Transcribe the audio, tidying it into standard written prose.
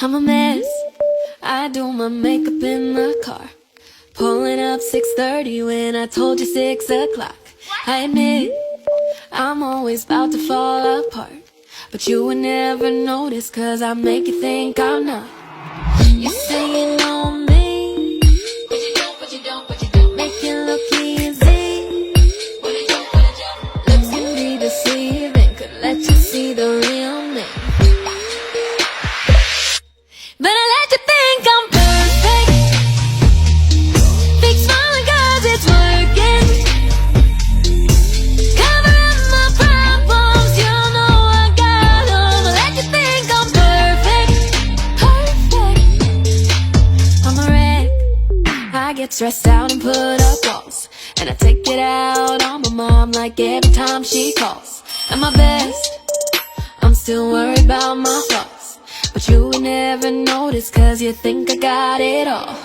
I'm a mess. I do my makeup in the car, pulling up 6:30 when I told you 6 o'clock. I admit I'm always about to fall apart, but you would never notice, cause I make you think I'm not. You say you know me, but you don't, but you don't, but you don't. Make it look easy, but you don't, but you don't. Looks can be deceiving, could let you see the real me, but I let you think I'm perfect. Fake smiling cause it's working. Cover up my problems, you know I got them. I let you think I'm perfect, perfect. I'm a wreck. I get stressed out and put up walls, and I take it out on my mom like every time she calls. At my best, I'm still worried about my flaws, but you would never notice, cause you think I got it all.